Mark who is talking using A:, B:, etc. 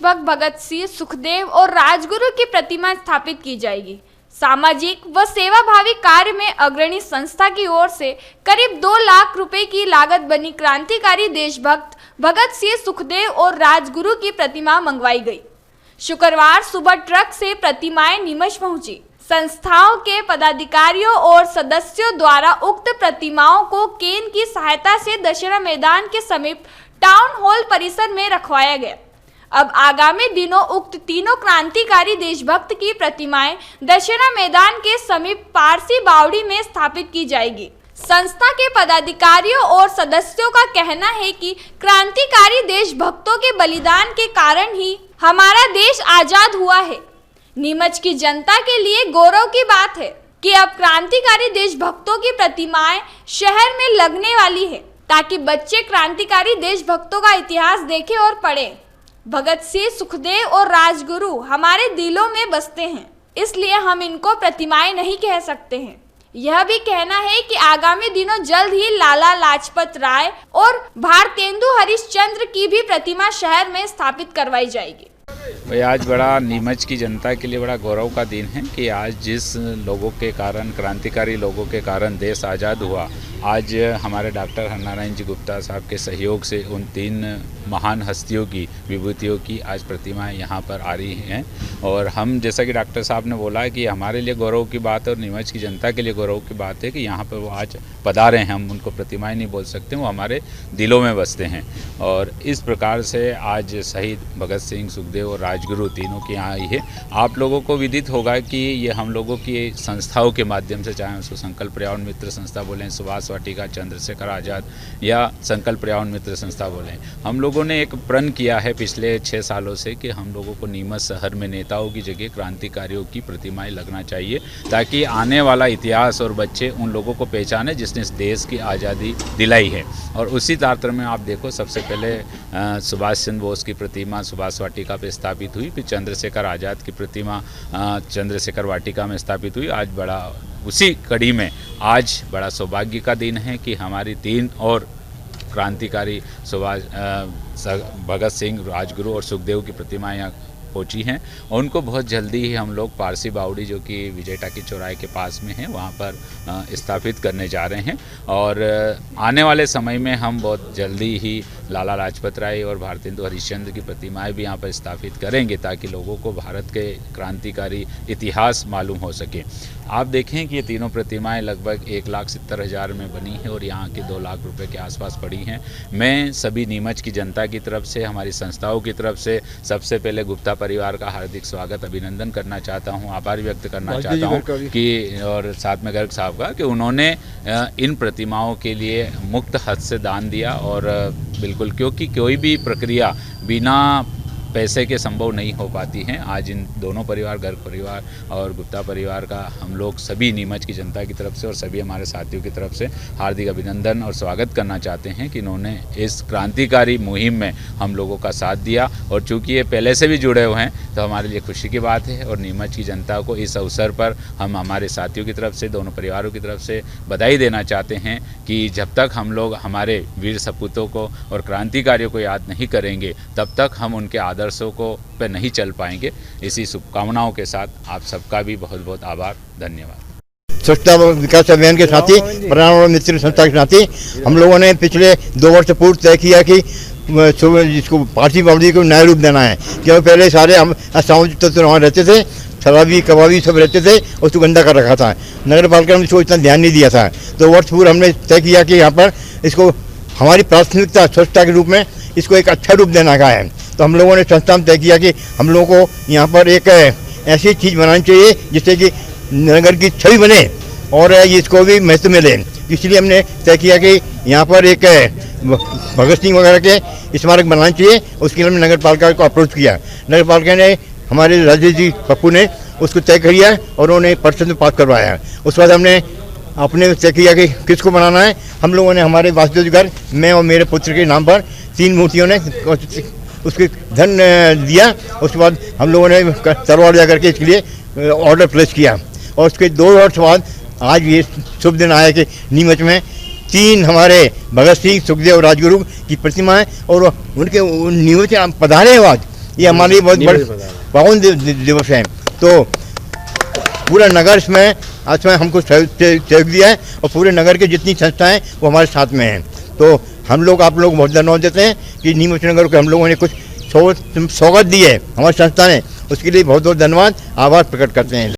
A: देशभक्त भगत सिंह, सुखदेव और राजगुरु की प्रतिमा स्थापित की जाएगी। सामाजिक व सेवाभावी कार्य में अग्रणी संस्था की ओर से करीब 2 लाख रुपए की लागत बनी क्रांतिकारी देशभक्त भगत सिंह, सुखदेव और राजगुरु की प्रतिमा मंगवाई गई। शुक्रवार सुबह ट्रक से प्रतिमाएं नीमच पहुंची। संस्थाओं के पदाधिकारियों और सदस्यों द्वारा उक्त प्रतिमाओं को केन की सहायता से दशहरा मैदान के समीप टाउन हॉल परिसर में रखवाया गया। अब आगामी दिनों उक्त तीनों क्रांतिकारी देशभक्त की प्रतिमाएं दशहरा मैदान के समीप पारसी बावड़ी में स्थापित की जाएगी। संस्था के पदाधिकारियों और सदस्यों का कहना है कि क्रांतिकारी देशभक्तों के बलिदान के कारण ही हमारा देश आजाद हुआ है। नीमच की जनता के लिए गौरव की बात है कि अब क्रांतिकारी देशभक्तों की प्रतिमाएं शहर में लगने वाली है, ताकि बच्चे क्रांतिकारी देशभक्तों का इतिहास देखें और पढ़ें। भगत सिंह, सुखदेव और राजगुरु हमारे दिलों में बसते हैं, इसलिए हम इनको प्रतिमाएं नहीं कह सकते हैं। यह भी कहना है कि आगामी दिनों जल्द ही लाला लाजपत राय और भारतेंदु हरिश्चंद्र की भी प्रतिमा शहर में स्थापित करवाई जाएगी।
B: भाई आज बड़ा नीमच की जनता के लिए बड़ा गौरव का दिन है कि आज जिस लोगों के कारण, क्रांतिकारी लोगों के कारण देश आज़ाद हुआ, आज हमारे डॉक्टर हरनारायण जी गुप्ता साहब के सहयोग से उन 3 महान हस्तियों की, विभूतियों की आज प्रतिमाएं यहाँ पर आ रही हैं। और हम, जैसा कि डॉक्टर साहब ने बोला कि हमारे लिए गौरव की बात है और नीमच की जनता के लिए गौरव की बात है कि यहाँ पर वो आज पधारे हैं। हम उनको प्रतिमाएं नहीं बोल सकते, वो हमारे दिलों में बसते हैं। और इस प्रकार से आज शहीद भगत सिंह, सुखदेव और राजगुरु तीनों की यहाँ आई है। आप लोगों को विदित होगा कि ये हम लोगों की संस्थाओं के माध्यम से, चाहे उसको संकल्प पर्यावरण मित्र संस्था बोलें, सुभाष वाटिका, चंद्रशेखर आज़ाद या संकल्प पर्यावरण मित्र संस्था बोलें, हम लोगों ने एक प्रण किया है पिछले 6 सालों से कि हम लोगों को नीमच शहर में नेताओं की जगह क्रांतिकारियों की प्रतिमाएं लगना चाहिए, ताकि आने वाला इतिहास और बच्चे उन लोगों को पहचाने जिसने इस देश की आज़ादी दिलाई है। और उसी तारतम्य में आप देखो, सबसे पहले सुभाष चंद्र बोस की प्रतिमा सुभाष वाटिका पे स्थापित हुई, फिर चंद्रशेखर आज़ाद की प्रतिमा चंद्रशेखर वाटिका में स्थापित हुई। आज बड़ा उसी कड़ी में आज बड़ा सौभाग्य का दिन है कि हमारी 3 और क्रांतिकारी भगत सिंह, राजगुरु और सुखदेव की प्रतिमाएं यहाँ पहुँची हैं। और उनको बहुत जल्दी ही हम लोग पारसी बावड़ी, जो कि विजय टाकी चौराहे के पास में है, वहाँ पर स्थापित करने जा रहे हैं। और आने वाले समय में हम बहुत जल्दी ही लाला लाजपत राय और भारतेंदु हरिश्चंद्र की प्रतिमाएं भी यहाँ पर स्थापित करेंगे, ताकि लोगों को भारत के क्रांतिकारी इतिहास मालूम हो सके। आप देखें कि ये तीनों प्रतिमाएं लगभग 1,70,000 में बनी है और यहाँ के 2 लाख रुपए के आसपास पड़ी हैं। मैं सभी नीमच की जनता की तरफ से, हमारी संस्थाओं की तरफ से सबसे पहले गुप्ता परिवार का हार्दिक स्वागत, अभिनंदन करना चाहता हूँ, आभार व्यक्त करना चाहता हूँ कि, और साथ में गर्ग साहब का, कि उन्होंने इन प्रतिमाओं के लिए मुक्त हद से दान दिया। और बिल्कुल, क्योंकि कोई भी प्रक्रिया बिना पैसे के संभव नहीं हो पाती हैं। आज इन दोनों परिवार, गर्ग परिवार और गुप्ता परिवार का, हम लोग सभी नीमच की जनता की तरफ से और सभी हमारे साथियों की तरफ से हार्दिक अभिनंदन और स्वागत करना चाहते हैं कि इन्होंने इस क्रांतिकारी मुहिम में हम लोगों का साथ दिया। और चूँकि ये पहले से भी जुड़े हुए हैं तो हमारे लिए खुशी की बात है। और नीमच की जनता को इस अवसर पर हम हमारे साथियों की तरफ से, दोनों परिवारों की तरफ से बधाई देना चाहते हैं कि जब तक हम लोग हमारे वीर सपूतों को और क्रांतिकारियों को याद नहीं करेंगे, तब तक हम उनके आदर्शों को पे नहीं चल पाएंगे। इसी शुभकामनाओं के साथ आप सबका भी बहुत बहुत आभार, धन्यवाद।
C: स्वच्छता विकास अभियान के साथी, पर्यावरण मित्र संस्था के साथी हम लोगों ने पिछले 2 वर्ष पूर्व तय किया कि जिसको पारसी बावड़ी को नया रूप देना है। क्योंकि पहले सारे हम असामाजिक तत्व वहाँ रहते थे, शराबी कबाबी सब रहते थे, उसको गंदा कर रखा था। नगर पालिका ने इसको इतना ध्यान नहीं दिया था। तो वर्ष पूर्व हमने तय किया कि यहाँ पर इसको हमारी प्राथमिकता स्वच्छता के रूप में इसको एक अच्छा रूप देना का है। तो हम लोगों ने संस्था में तय किया कि हम लोगों को यहाँ पर एक ऐसी चीज़ बनानी चाहिए जिससे कि नगर की छवि बने और इसको भी महत्व मिले। इसलिए हमने तय किया कि यहाँ पर एक भगत सिंह वगैरह के स्मारक बनाना चाहिए। उसके लिए हमने नगर पालिका को अप्रोच किया। नगर पालिका ने, हमारे राजेश जी पप्पू ने उसको तय किया और उन्होंने परिषद में पास करवाया। उसके बाद हमने अपने तय किया कि किसको बनाना है। हम लोगों ने हमारे वासुदेव घर, मैं और मेरे पुत्र के नाम पर 3 मूर्तियों ने उसके धन दिया। उसके बाद हम लोगों ने तरवार जा करके इसके लिए ऑर्डर प्लेस किया। और उसके 2 वर्ष बाद आज ये शुभ दिन आया कि नीमच में 3 हमारे भगत सिंह, सुखदेव, राजगुरु की प्रतिमाएं और उनके नीमच पधारे बाद ये हमारे लिए बहुत बड़ा पावन दिवस है। तो पूरा नगर इसमें हमको सहयोग दिया है और पूरे नगर के जितनी संस्थाएं वो हमारे साथ में हैं। तो हम लोग आप लोग बहुत धन्यवाद देते हैं कि नीमच नगर को हम लोगों ने कुछ सौगात दी है हमारी संस्था ने, उसके लिए बहुत बहुत धन्यवाद आभार प्रकट करते हैं।